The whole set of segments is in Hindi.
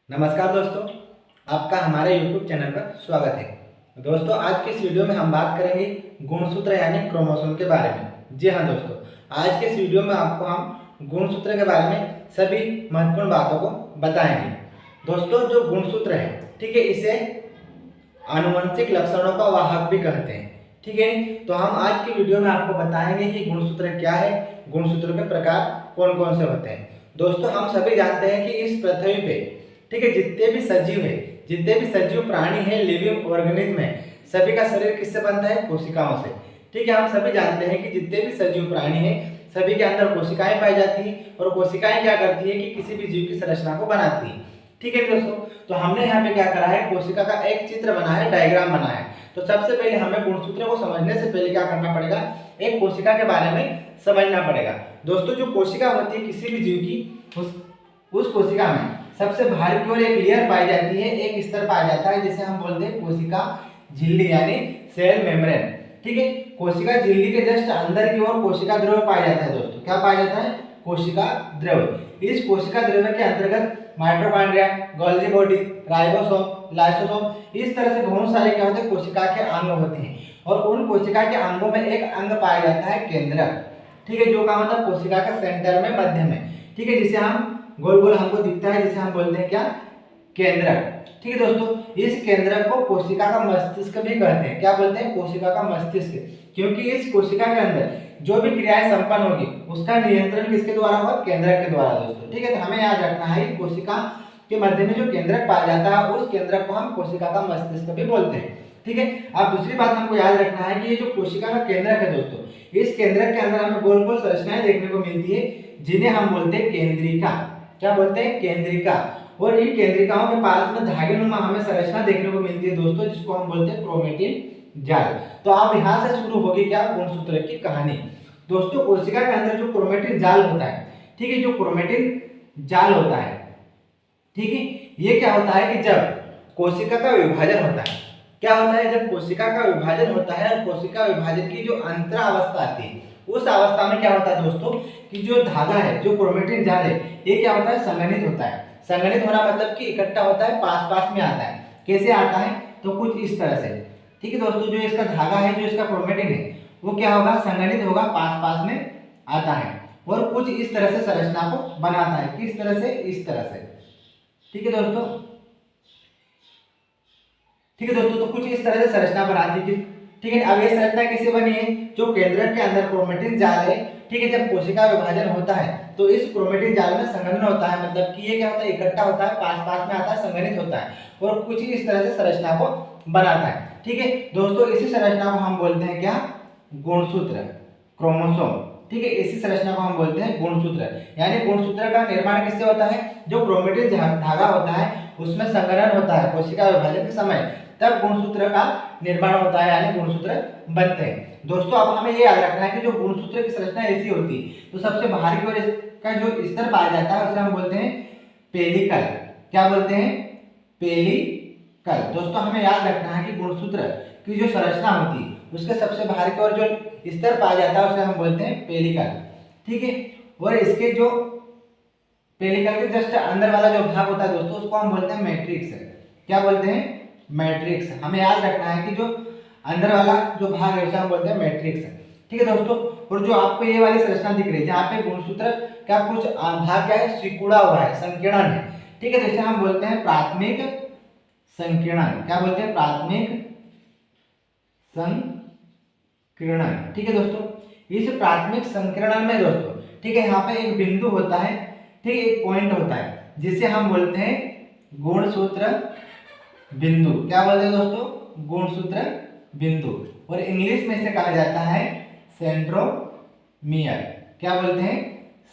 नमस्कार दोस्तों, आपका हमारे YouTube चैनल पर स्वागत है। दोस्तों, आज की इस वीडियो में हम बात करेंगे गुणसूत्र यानी क्रोमोसोम के बारे में। जी हाँ दोस्तों, आज के इस वीडियो में आपको हम गुणसूत्र के बारे में सभी महत्वपूर्ण बातों को बताएंगे। दोस्तों, जो गुणसूत्र है, ठीक है, इसे आनुवंशिक लक्षणों का वाहक भी कहते हैं। ठीक है, तो हम आज की वीडियो में आपको बताएंगे कि गुणसूत्र क्या है, गुणसूत्र के प्रकार कौन कौन से होते हैं। दोस्तों, हम सभी जानते हैं कि इस पृथ्वी पे, ठीक है, जितने भी सजीव है, जितने भी सजीव प्राणी है, लिविंग ऑर्गेनिज्म है, सभी का शरीर किससे बनता है? कोशिकाओं से। ठीक है, हम सभी जानते हैं कि जितने भी सजीव प्राणी है, सभी के अंदर कोशिकाएं पाई जाती हैं और कोशिकाएं क्या करती है कि किसी भी जीव की संरचना को बनाती है। ठीक है दोस्तों, तो हमने यहाँ पे क्या करा है, कोशिका का एक चित्र बना है, डायग्राम बना है। तो सबसे पहले हमें गुणसूत्रों को समझने से पहले क्या करना पड़ेगा, एक कोशिका के बारे में समझना पड़ेगा। दोस्तों, जो कोशिका होती है किसी भी जीव की, उस कोशिका में सबसे बाहर की ओर एक लेयर पाई जाती है, एक स्तर पाया जाता है जिसे हम बोलते हैं कोशिका झिल्ली यानी सेल मेम्ब्रेन। ठीक है, कोशिका झिल्ली के जस्ट अंदर की ओर कोशिका द्रव्य पाया जाता है। दोस्तों, क्या पाया जाता है? कोशिका द्रव्य। इस कोशिका द्रव्य के अंतर्गत mitochondria, Golgi body, ribosome, lysosome, इस तरह से बहुत सारे क्या होते हैं, कोशिका के अंग होते हैं। और उन कोशिका के अंगों में एक अंग पाया जाता है केंद्रक। ठीक है, जो काम होता है कोशिका का सेंटर में, मध्य में। ठीक है, जिसे हम गोल गोल हमको दिखता है, जिसे हम बोलते हैं क्या? केंद्रक। ठीक है दोस्तों, इस केंद्रक को कोशिका का मस्तिष्क भी कहते हैं। क्या बोलते हैं? कोशिका का मस्तिष्क, क्योंकि इस कोशिका के अंदर जो भी क्रियाएं संपन्न होगी उसका नियंत्रण किसके द्वारा होगा? केंद्रक के द्वारा। दोस्तों, ठीक है, तो हमें याद रखना है कि कोशिका के मध्य में जो केंद्रक पाया जाता है, उस केंद्रक को हम कोशिका का मस्तिष्क भी बोलते हैं। ठीक है, अब दूसरी बात हमको याद रखना है कि ये जो कोशिका का केंद्रक है दोस्तों, इस केंद्रक के अंदर हमें गोल गोल संरचनाएं देखने को मिलती है, जिन्हें हम बोलते हैं केंद्रिका। क्या बोलते हैं? केंद्रिका। और इन केंद्रिकाओं के पास में धागेनुमा हमें संरचना देखने को मिलती है दोस्तों, जिसको हम बोलते हैं क्रोमेटिन जाल। तो अब यहाँ से शुरू होगी क्या? गुणसूत्र की कहानी। दोस्तों, कोशिका के अंदर जो क्रोमेटिन जाल होता है, ठीक है, जो क्रोमेटिन जाल होता है, ठीक है, ये क्या होता है कि जब कोशिका का विभाजन होता है, क्या होता है? जब कोशिका का विभाजन होता है और कोशिका विभाजन की जो अंतरावस्था आती है, उस अवस्था में क्या होता है दोस्तों कि जो धागा है, जो क्रोमेटिन जाल है, ये क्या होता है? संघनित होता है। संघनित होना मतलब कि इकट्ठा होता है, पास पास में आता है। कैसे आता है? तो कुछ इस तरह से। ठीक है दोस्तों, जो इसका धागा है, जो इसका क्रोमेटिन है, वो क्या होगा? संघनित होगा, पास पास में आता है और कुछ इस तरह से संरचना को बनाता है। किस तरह से? इस तरह से। ठीक है दोस्तों, ठीक है दोस्तों, तो कुछ इस तरह से संरचना बनाती है। ठीक है, अब ये संरचना कैसे बनी है? जो केंद्रक के अंदर क्रोमेटिन जाल है, ठीक है, जब कोशिका विभाजन होता है तो इस क्रोमेटिन जाल में संघनन होता है, मतलब कि ये क्या होता है? इकट्ठा होता है, पास पास में आता है, संघनित होता है और कुछ इस तरह से संरचना को बनाता है। ठीक है दोस्तों, इसी संरचना को हम बोलते हैं क्या? गुणसूत्र, क्रोमोसोम। ठीक है, इसी संरचना को हम बोलते हैं गुणसूत्र। यानी गुणसूत्र का निर्माण किससे होता है? जो क्रोमेटिन धागा होता है उसमें संघनन होता है कोशिका विभाजन के समय, तब गुणसूत्र का निर्माण होता है, यानी गुणसूत्र बनते हैं। दोस्तों, अब हमें ये याद रखना है कि जो गुणसूत्र की संरचना ऐसी होती है, तो सबसे बाहर की ओर इसका जो स्तर पाया जाता है उसे हम बोलते हैं पेलिकल। क्या बोलते हैं? पेलिकल। दोस्तों, हमें याद रखना है कि गुणसूत्र की जो संरचना होती है उसके सबसे बाहर की ओर जो स्तर पाया जाता है उसे हम बोलते हैं पेलिकल। ठीक है, और इसके जो पेलिकल के जस्ट अंदर वाला जो भाग होता है दोस्तों, उसको हम बोलते हैं मैट्रिक्स। क्या बोलते हैं? मैट्रिक्स। हमें याद रखना है कि जो अंदर वाला जो भाग है उसे हम बोलते हैं मैट्रिक्स। ठीक है दोस्तों, और जो आपको ये वाली संरचना दिख रही है जहाँ पे गुणसूत्र का कुछ भाग क्या है? सिकुड़ा हुआ है, संकीर्णन है। ठीक है, जैसे हम बोलते हैं प्राथमिक संकीर्णन। क्या बोलते हैं? प्राथमिक संकीर्णन। ठीक है दोस्तों, इस प्राथमिक संकीर्णन में दोस्तों, ठीक है, यहाँ पे एक बिंदु होता है, ठीक है, एक पॉइंट होता है जिसे हम बोलते हैं गुणसूत्र बिंदु। क्या बोलते हैं दोस्तों? गुणसूत्र बिंदु। और इंग्लिश में इसे कहा जाता है सेंट्रोमियर। क्या बोलते हैं?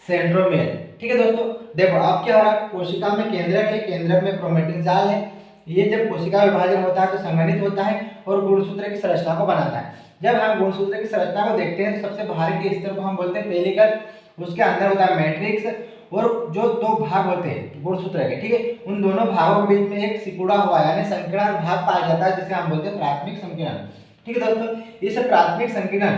सेंट्रोमियर। ठीक है दोस्तों, देखो अब क्या हो रहा है, कोशिका में केंद्रक है, केंद्रक में क्रोमेटिन जाल है। ये जब कोशिका विभाजन होता है तो संघनित होता है और गुणसूत्र की संरचना को बनाता है। जब हम गुणसूत्र की संरचना को देखते हैं तो सबसे बाहर के स्तर को हम बोलते हैं पेलिकल, उसके अंदर होता है मैट्रिक्स, और जो दो भाग होते हैं गुणसूत्र के, ठीक है, उन दोनों भागों के बीच में एक सिकुड़ा हुआ यानी संकीर्ण भाग पाया जाता है, जिसे हम बोलते हैं प्राथमिक संकीर्ण। ठीक है दोस्तों, इस प्राथमिक संकीर्ण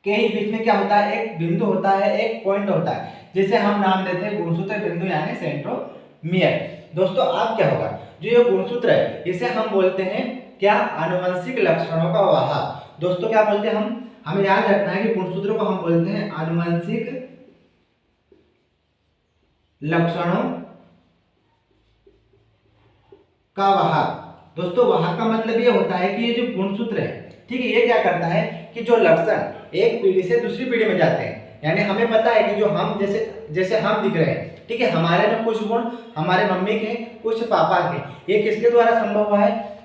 के ही बीच में क्या होता है? एक बिंदु होता है, एक पॉइंट होता है, जिसे हम नाम देते हैं गुणसूत्र बिंदु यानी सेंट्रोमियर। दोस्तों अब क्या होगा, जो ये गुणसूत्र है इसे हम बोलते हैं क्या, आनुवंशिक लक्षणों का वाहक। दोस्तों क्या बोलते हैं हम, हमें याद रखना है कि गुणसूत्रों को हम बोलते हैं आनुवंशिक लक्षणों का वाहक। दोस्तों वाहक का मतलब ये होता है कि ये जो गुणसूत्र है, ठीक है, ये क्या करता है कि जो लक्षण एक पीढ़ी से दूसरी पीढ़ी में जाते हैं, यानी हमें पता है कि जो हम जैसे हम दिख रहे हैं, ठीक है, हमारे में कुछ गुण हमारे मम्मी के, कुछ पापा के, ये किसके द्वारा संभव हुआ है,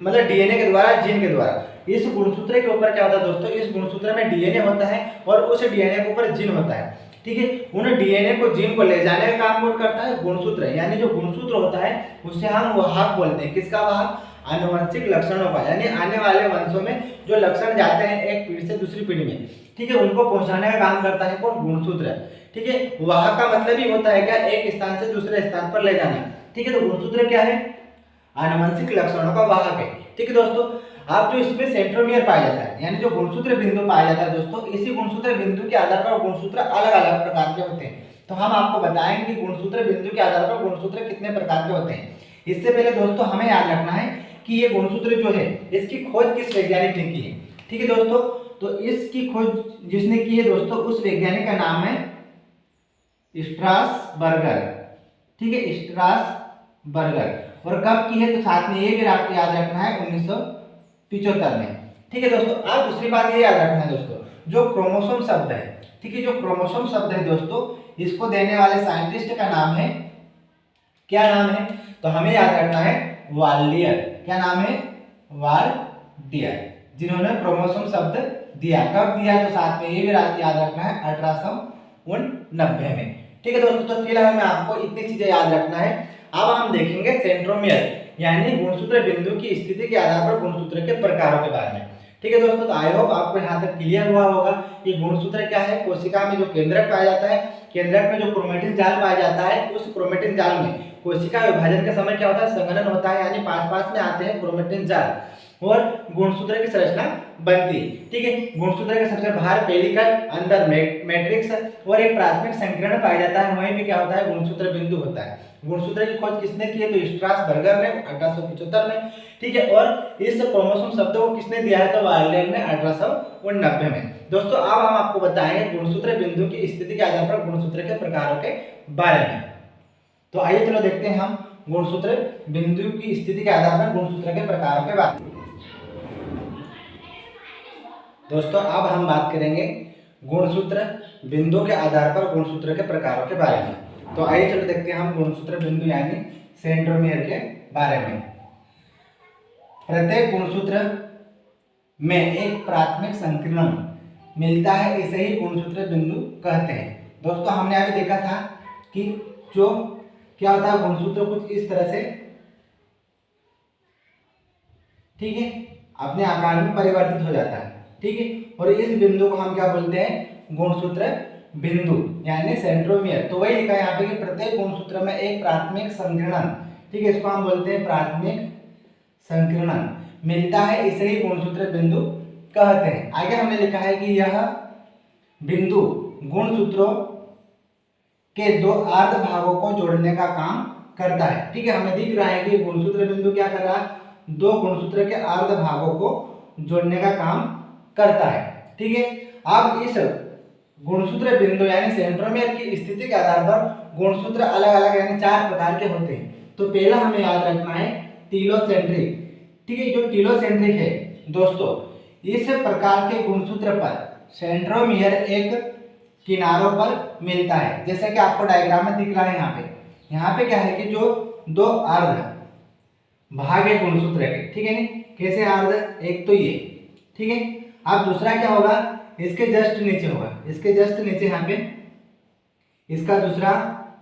मतलब डीएनए के द्वारा, जीन के द्वारा। इस गुणसूत्र के ऊपर क्या होता है दोस्तों, इस गुणसूत्र में डीएनए होता है और उस डीएनए के ऊपर जीन होता है, ठीक है। उन डीएनए को, जीन को ले जाने का काम कौन करता है, गुणसूत्र, यानी जो गुणसूत्र होता है उसे हम वाहक बोलते हैं। किसका वाहक, आनुवंशिक लक्षणों का, यानी आने वाले वंशों में जो लक्षण जाते हैं एक पीढ़ी से दूसरी पीढ़ी में, ठीक है, उनको पहुंचाने का काम करता है कौन, गुणसूत्र, ठीक है। वाहक का मतलब ही होता है क्या, एक स्थान से दूसरे स्थान पर ले जाना, ठीक है। तो गुणसूत्र क्या है, आनुवंशिक लक्षणों का वाहक है, ठीक है दोस्तों। अब जो इसमें सेंट्रोमियर पाया जाता है, यानी जो गुणसूत्र बिंदु पाया जाता है दोस्तों, इसी गुणसूत्र बिंदु के आधार पर गुणसूत्र अलग अलग प्रकार के होते हैं। तो हम आपको बताएंगे कि गुणसूत्र बिंदु के आधार पर गुणसूत्र कितने प्रकार के होते हैं। इससे पहले दोस्तों हमें याद रखना है कि ये गुणसूत्र जो है इसकी खोज किस वैज्ञानिक ने की है, ठीक है दोस्तों। तो इसकी खोज जिसने की है दोस्तों, उस वैज्ञानिक का नाम है स्ट्रासबर्गर, ठीक है, स्ट्रासबर्गर। और कब की है, तो साथ में ये भी आपको याद रखना है 1975 में, ठीक है दोस्तों। अब दूसरी बात ये याद रखना है दोस्तों, जो क्रोमोसोम शब्द है, ठीक है, जो क्रोमोसोम शब्द है दोस्तों, इसको देने वाले साइंटिस्ट का नाम है, क्या नाम है, तो हमें याद रखना है वाल्डियर। क्या नाम है, वाल्डियर, जिन्होंने क्रोमोसोम शब्द दिया। कब दिया, तो साथ में ये भी याद रखना है 1890 में, ठीक है दोस्तों। तो फिलहाल में आपको इतनी चीजें याद रखना है। अब हम देखेंगे सेंट्रोमियर, यानी गुणसूत्र बिंदु की स्थिति के आधार पर गुणसूत्र के प्रकारों के बारे में, ठीक है दोस्तों। तो आई होप आपको यहाँ तक क्लियर हुआ होगा कि गुणसूत्र क्या है। कोशिका में जो केंद्रक पाया जाता है, केंद्रक में जो क्रोमेटिन जाल पाया जाता है, उस क्रोमेटिन जाल में कोशिका विभाजन के समय क्या होता है, संघनन होता है, यानी पास पास में आते हैं क्रोमेटिन जाल और गुणसूत्र की संरचना बनती है, ठीक है। गुणसूत्र के सबसे बाहर पेलिकल, अंदर मैट्रिक्स और एक प्राथमिक संकीर्ण पाया जाता है, वहीं पे क्या होता है, गुणसूत्र बिंदु होता है। गुणसूत्र की खोज किसने की है, तो स्ट्रासबर्गर ने 1875 में, ठीक है। और इस क्रोमोसोम शब्द को किसने दिया है, तो वाल्डियर ने 1890 में। दोस्तों अब हम आपको बताएंगे गुणसूत्र बिंदु की स्थिति के आधार पर गुणसूत्र के प्रकारों के बारे में। तो आइए चलो देखते हैं हम गुणसूत्र बिंदु की स्थिति के आधार पर गुणसूत्र के प्रकारों के बारे में। दोस्तों अब हम बात करेंगे गुणसूत्र बिंदु के आधार पर गुणसूत्र के प्रकारों के बारे में। तो आइए चलो देखते हैं हम गुणसूत्र बिंदु यानी सेंट्रोमियर के बारे में। प्रत्येक गुणसूत्र में एक प्राथमिक संकीर्ण मिलता है, इसे ही गुणसूत्र बिंदु कहते हैं। दोस्तों हमने अभी देखा था कि जो क्या होता है, गुणसूत्र कुछ इस तरह से, ठीक है, अपने आकार में परिवर्तित हो जाता है, ठीक है। और इस बिंदु को हम क्या बोलते हैं, गुणसूत्र बिंदु यानी सेंट्रोमियर। तो वही लिखा है यहाँ पे कि प्रत्येक गुणसूत्र में एक प्राथमिक संकीर्ण, ठीक है, इसको हम बोलते हैं प्राथमिक संकीर्ण मिलता है, इसे ही गुणसूत्र बिंदु कहते हैं। आगे हमने लिखा है कि यह बिंदु गुणसूत्रों के दो अर्ध भागों को जोड़ने का काम करता है, ठीक है। हमें दिख रहा है कि गुणसूत्र बिंदु क्या कर रहा है, दो गुणसूत्र के अर्ध भागों को जोड़ने का काम करता है, ठीक है। अब इस गुणसूत्र बिंदु यानी सेंट्रोमियर की स्थिति के आधार पर गुणसूत्र अलग अलग यानी 4 प्रकार के होते हैं। तो पहला हमें याद रखना है टीलोसेंट्रिक, ठीक है। जो टीलोसेंट्रिक है दोस्तों, इस प्रकार के गुणसूत्र पर सेंट्रोमियर एक किनारों पर मिलता है, जैसे कि आपको डायग्राम में दिख रहा है यहाँ पे क्या है कि जो दो अर्ध भाग है गुणसूत्र के, ठीक है, नहीं कैसे अर्ध, एक तो ये, ठीक है। अब दूसरा क्या होगा, इसके जस्ट नीचे होगा, इसके जस्ट नीचे यहाँ पे इसका दूसरा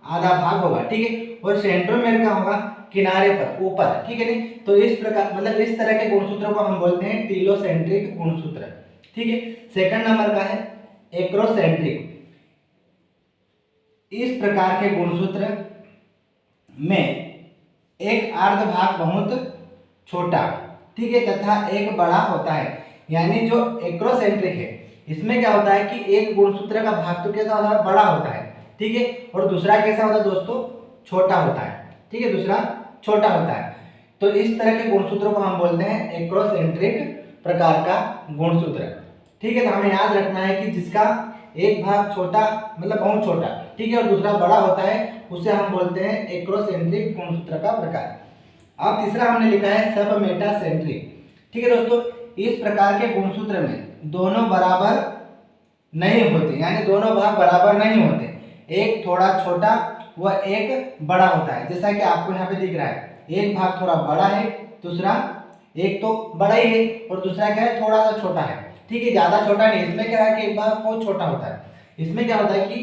आधा भाग होगा, ठीक है। और सेंट्रोमियर का होगा किनारे पर ऊपर, ठीक है, नहीं। तो इस प्रकार मतलब इस तरह के गुणसूत्रों को हम बोलते हैं टीलोसेंट्रिक गुणसूत्र, ठीक है। सेकंड नंबर का है एक्रोसेंट्रिक। इस प्रकार के गुणसूत्र में एक अर्ध भाग बहुत छोटा, ठीक है, तथा एक बड़ा होता है, यानी जो एक्रोसेंट्रिक है इसमें क्या होता है कि एक गुणसूत्र का भाग तो कैसा होता है, बड़ा होता है, ठीक है, और दूसरा कैसा होता है दोस्तों, छोटा होता है, ठीक है, दूसरा छोटा होता है। तो इस तरह के गुणसूत्रों को हम बोलते हैं एक्रोसेंट्रिक प्रकार का गुणसूत्र। ठीक है, तो हमें याद रखना है कि जिसका एक भाग छोटा मतलब बहुत छोटा, ठीक है, और दूसरा बड़ा होता है, उसे हम बोलते हैं एक्रोसेंट्रिक गुणसूत्र का प्रकार। अब तीसरा हमने लिखा है सब मेटासेंट्रिक। ठीक है दोस्तों, इस प्रकार के गुणसूत्र में दोनों बराबर नहीं होते, यानी दोनों भाग बराबर नहीं होते, एक थोड़ा छोटा व एक बड़ा होता है। जैसा कि आपको यहाँ पे दिख रहा है, एक भाग थोड़ा बड़ा है, दूसरा एक तो बड़ा ही है और दूसरा क्या है, थोड़ा सा छोटा है। ठीक है, ज्यादा छोटा नहीं। इसमें क्या है कि एक भाग बहुत छोटा होता है, इसमें क्या होता है कि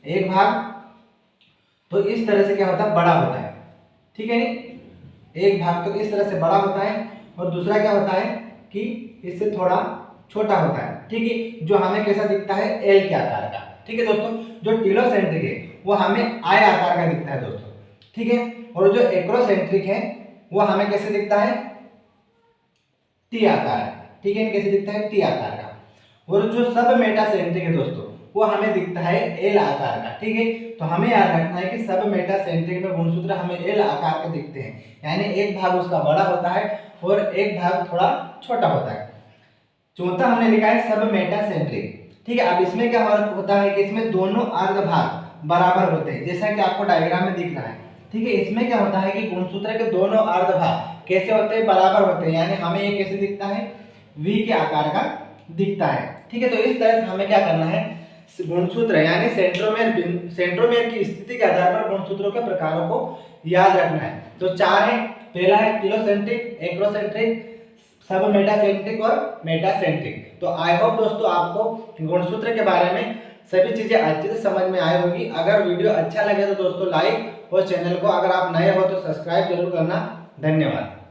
एक भाग तो इस तरह से क्या होता है, बड़ा होता है। ठीक है, नहीं एक भाग तो इस तरह से बड़ा होता है और दूसरा क्या होता है कि इससे थोड़ा छोटा होता है। ठीक है, जो हमें कैसा दिखता है, एल के आकार का। ठीक है दोस्तों, जो टीलोसेंट्रिक है वो हमें आई आकार का दिखता है दोस्तों। ठीक है, और जो एक्रोसेंट्रिक है वो हमें कैसे दिखता है, टी आकार का। ठीक है, कैसे दिखता है, टी आकार का। और जो सब मेटासेंट्रिक है दोस्तों वो हमें दिखता है एल आकार का। ठीक है, तो हमें याद रखना है कि सब मेटासेंट्रिक में गुणसूत्र हमें एल आकार के दिखते हैं, यानी एक भाग उसका बड़ा होता है और एक भाग थोड़ा छोटा होता है। चौथा हमने लिखा है सब मेटासेंट्रिक। ठीक है, अब इसमें क्या होता है कि इसमें दोनों अर्ध भाग बराबर होते हैं, जैसा कि आपको डायग्राम में दिख रहा है। ठीक है, इसमें क्या होता है कि गुणसूत्र के दोनों अर्ध भाग कैसे होते हैं, बराबर होते हैं, यानी हमें ये कैसे दिखता है, वी के आकार का दिखता है। ठीक है, तो इस तरह से हमें क्या करना है, गुणसूत्र यानी सेंट्रोमेर की स्थिति के आधार पर गुणसूत्रों के प्रकारों को याद रखना है। तो चार है, पहला है टीलोसेंट्रिक, एक्रोसेंट्रिक, सब मेटासेंट्रिक और मेटासेंट्रिक। तो आई होप दोस्तों आपको गुणसूत्र के बारे में सभी चीजें अच्छे से समझ में आई होगी। अगर वीडियो अच्छा लगे तो दोस्तों लाइक और चैनल को अगर आप नए हो तो सब्सक्राइब जरूर करना। धन्यवाद।